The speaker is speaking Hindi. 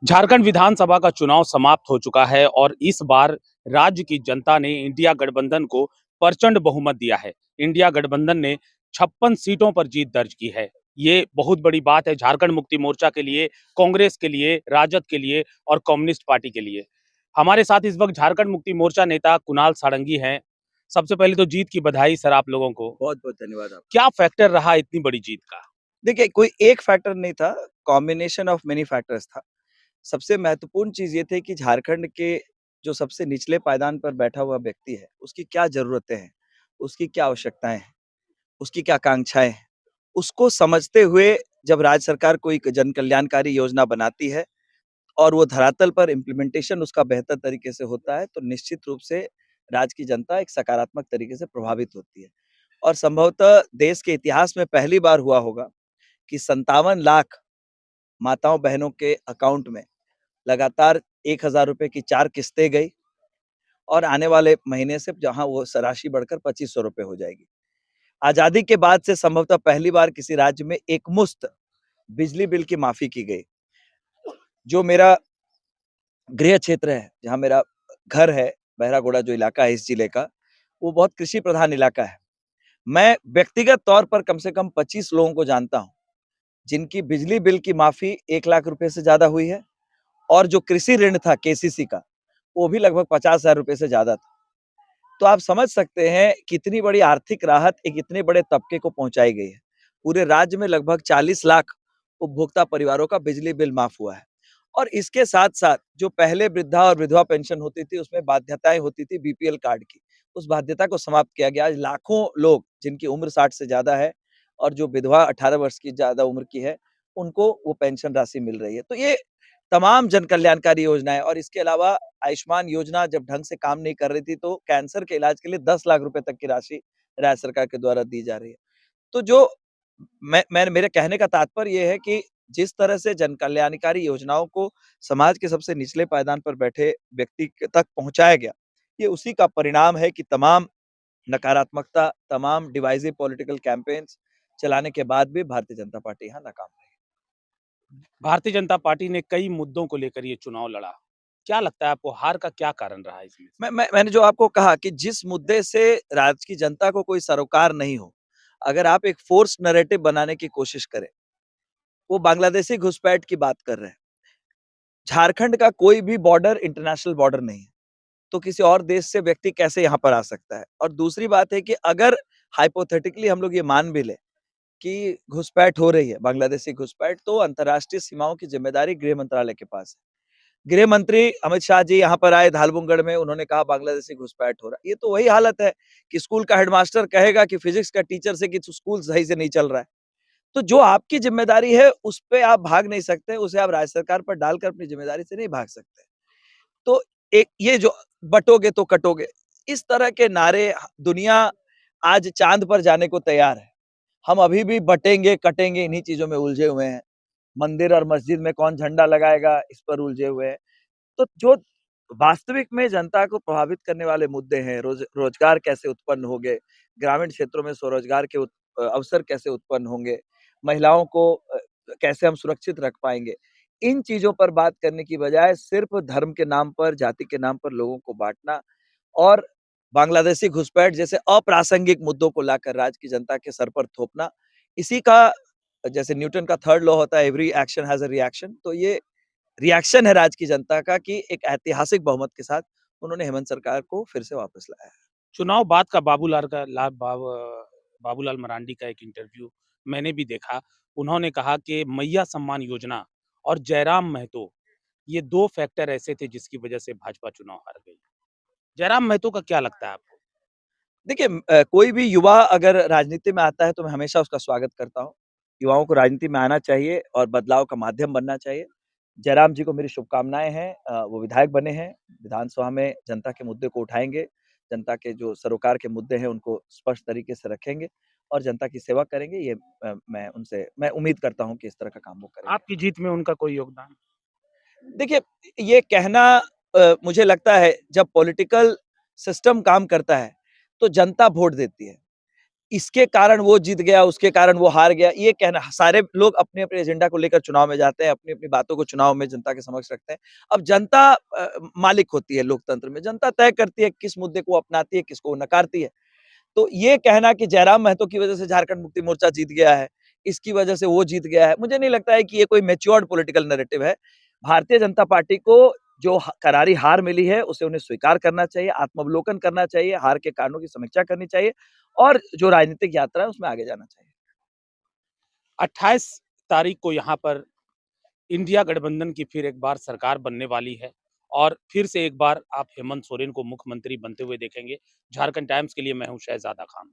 झारखंड विधानसभा का चुनाव समाप्त हो चुका है और इस बार राज्य की जनता ने इंडिया गठबंधन को प्रचंड बहुमत दिया है। इंडिया गठबंधन ने 56 सीटों पर जीत दर्ज की है। ये बहुत बड़ी बात है झारखंड मुक्ति मोर्चा के लिए, कांग्रेस के लिए, राजद के लिए और कम्युनिस्ट पार्टी के लिए। हमारे साथ इस वक्त झारखंड मुक्ति मोर्चा नेता कुणाल सारंगी हैं। सबसे पहले तो जीत की बधाई सर आप लोगों को। बहुत-बहुत धन्यवाद आपका। क्या फैक्टर रहा इतनी बड़ी जीत का? देखिए, कोई एक फैक्टर नहीं था, कॉम्बिनेशन ऑफ मेनी फैक्टर्स था। सबसे महत्वपूर्ण चीज़ ये थी कि झारखंड के जो सबसे निचले पायदान पर बैठा हुआ व्यक्ति है, उसकी क्या ज़रूरतें हैं, उसकी क्या आवश्यकताएँ हैं, उसकी क्या आकांक्षाएँ हैं, उसको समझते हुए जब राज्य सरकार कोई जन कल्याणकारी योजना बनाती है और वो धरातल पर इम्प्लीमेंटेशन उसका बेहतर तरीके से होता है, तो निश्चित रूप से राज्य की जनता एक सकारात्मक तरीके से प्रभावित होती है। और संभवतः देश के इतिहास में पहली बार हुआ होगा कि 57 लाख माताओं-बहनों के अकाउंट में लगातार ₹1000 की 4 किस्तें गई और आने वाले महीने से जहाँ वो राशि बढ़कर ₹2500 हो जाएगी। आज़ादी के बाद से संभवतः पहली बार किसी राज्य में एकमुश्त बिजली बिल की माफ़ी की गई। जो मेरा गृह क्षेत्र है, जहाँ मेरा घर है, बहरागोड़ा जो इलाका है इस जिले का, वो बहुत कृषि प्रधान इलाका है। मैं व्यक्तिगत तौर पर कम से कम 25 लोगों को जानता हूँ, जिनकी बिजली बिल की माफ़ी ₹1,00,000 से ज़्यादा हुई है और जो कृषि ऋण था केसीसी का, वो भी लगभग ₹50,000 से ज़्यादा था। तो आप समझ सकते हैं कितनी बड़ी आर्थिक राहत एक इतने बड़े तबके को पहुँचाई गई है। पूरे राज्य में लगभग 40 लाख उपभोक्ता परिवारों का बिजली बिल माफ़ हुआ है। और इसके साथ-साथ जो पहले वृद्धा और विधवा पेंशन होती थी, उसमें बाध्यताएँ होती थी बीपीएल कार्ड की, उस बाध्यता को समाप्त किया गया। आज लाखों लोग जिनकी उम्र 60 से ज़्यादा है और जो विधवा 18 वर्ष की ज़्यादा उम्र की है, उनको वो पेंशन राशि मिल रही है। तो ये तमाम जन कल्याणकारी योजनाएँ और इसके अलावा आयुष्मान योजना जब ढंग से काम नहीं कर रही थी, तो कैंसर के इलाज के लिए 10 लाख रुपए तक की राशि राज्य सरकार के द्वारा दी जा रही है। तो जो मैं मेरे कहने का तात्पर्य ये है कि जिस तरह से जन कल्याणकारी योजनाओं को समाज के सबसे निचले पायदान पर बैठे व्यक्ति तक पहुँचाया गया, ये उसी का परिणाम है कि तमाम नकारात्मकता, तमाम डिवाइसिव पॉलिटिकल कैम्पेन्स चलाने के बाद भी भारतीय जनता पार्टी यहाँ नाकाम रही। भारतीय जनता पार्टी ने कई मुद्दों को लेकर ये चुनाव लड़ा। क्या लगता है आपको हार का क्या कारण रहा इसमें से? मैंने जो आपको कहा कि जिस मुद्दे से राज्य की जनता को कोई सरोकार नहीं हो, अगर आप एक फ़ोर्स नैरेटिव बनाने की कोशिश करें, वो बांग्लादेशी घुसपैठ की बात कर रहे हैं। झारखंड का कोई भी बॉर्डर इंटरनेशनल बॉर्डर नहीं है, तो किसी और देश से व्यक्ति कैसे यहाँ पर आ सकता है? और दूसरी बात है कि अगर हाइपोथेटिकली हम लोग ये मान भी लें कि घुसपैठ हो रही है, बांग्लादेशी घुसपैठ, तो अंतर्राष्ट्रीय सीमाओं की ज़िम्मेदारी गृह मंत्रालय के पास है। गृह मंत्री अमित शाह जी यहाँ पर आए धालबुंगड़ में, उन्होंने कहा बांग्लादेशी घुसपैठ हो रहा है। ये तो वही हालत है कि स्कूल का हेडमास्टर कहेगा कि फिज़िक्स का टीचर से कि स्कूल सही से नहीं चल रहा है। तो जो आपकी ज़िम्मेदारी है, उस पे आप भाग नहीं सकते, उसे आप राज्य सरकार पर डालकर अपनी ज़िम्मेदारी से नहीं भाग सकते। तो एक ये जो बँटोगे तो कटोगे, इस तरह के नारे दुनिया आज चाँद पर जाने को तैयार है। हम अभी भी बँटेंगे, कटेंगे इन्हीं चीज़ों में उलझे हुए हैं। मंदिर और मस्जिद में कौन झंडा लगाएगा, इस पर उलझे हुए हैं। तो जो वास्तविक में जनता को प्रभावित करने वाले मुद्दे हैं, रोज़गार कैसे उत्पन्न होंगे, ग्रामीण क्षेत्रों में स्वरोज़गार के अवसर कैसे उत्पन्न होंगे, महिलाओं को कैसे हम सुरक्षित रख पाएँगे। इन चीज़ों पर बात करने की बजाय सिर्फ़ धर्म के नाम पर, जाति के नाम पर लोगों को बाँटना और बांग्लादेशी घुसपैठ जैसे अप्रासंगिक मुद्दों को लाकर राज्य की जनता के सर पर थोपना, इसी का जैसे न्यूटन का 3rd लॉ होता है every action has a reaction, तो ये रिएक्शन है राज्य की जनता का कि एक ऐतिहासिक बहुमत के साथ उन्होंने हेमंत सरकार को फिर से वापस लाया है। चुनाव बाद का बाबूलाल मरांडी का एक इंटरव्यू मैंने भी देखा। उन्होंने कहा कि मैया सम्मान योजना और जयराम महतो, ये 2 फैक्टर ऐसे थे जिसकी वजह से भाजपा चुनाव हार गई। जयराम महतो का क्या लगता है आपको? देखिए कोई भी युवा अगर राजनीति में आता है तो मैं हमेशा उसका स्वागत करता हूँ। युवाओं को राजनीति में आना चाहिए और बदलाव का माध्यम बनना चाहिए। जयराम जी को मेरी शुभकामनाएँ हैं वो विधायक बने हैं, विधानसभा में जनता के मुद्दे को उठाएँगे, जनता के जो सरोकार के मुद्दे हैं उनको स्पष्ट तरीके से रखेंगे और जनता की सेवा करेंगे ये मैं उम्मीद करता हूँ कि इस तरह का काम वो करेंगे। आपकी जीत में उनका कोई योगदान? देखिए, ये कहना मुझे लगता है जब पॉलिटिकल सिस्टम काम करता है, तो जनता वोट देती है। इसके कारण वो जीत गया, उसके कारण वो हार गया, ये कहना सारे लोग अपने-अपने एजेंडा को लेकर चुनाव में जाते हैं, अपनी-अपनी बातों को चुनाव में जनता के समक्ष रखते हैं। अब जनता मालिक होती है लोकतंत्र में, जनता तय करती है किस मुद्दे को अपनाती है, किसको नकारती है। तो ये कहना कि जयराम महतो की वजह से झारखंड मुक्ति मोर्चा जीत गया है, इसकी वजह से वो जीत गया है, मुझे नहीं लगता है कि ये कोई मैच्योर्ड पॉलिटिकल नैरेटिव है। भारतीय जनता पार्टी को जो करारी हार मिली है, उसे उन्हें स्वीकार करना चाहिए, आत्मावलोकन करना चाहिए, हार के कारणों की समीक्षा करनी चाहिए और जो राजनीतिक यात्रा है, उसमें आगे जाना चाहिए। 28 तारीख को यहाँ पर इंडिया गठबंधन की फिर एक बार सरकार बनने वाली है और फिर से एक बार आप हेमंत सोरेन को मुख्यमंत्री बनते हुए देखेंगे। झारखंड टाइम्स के लिए मैं हूँ शहजादा खान।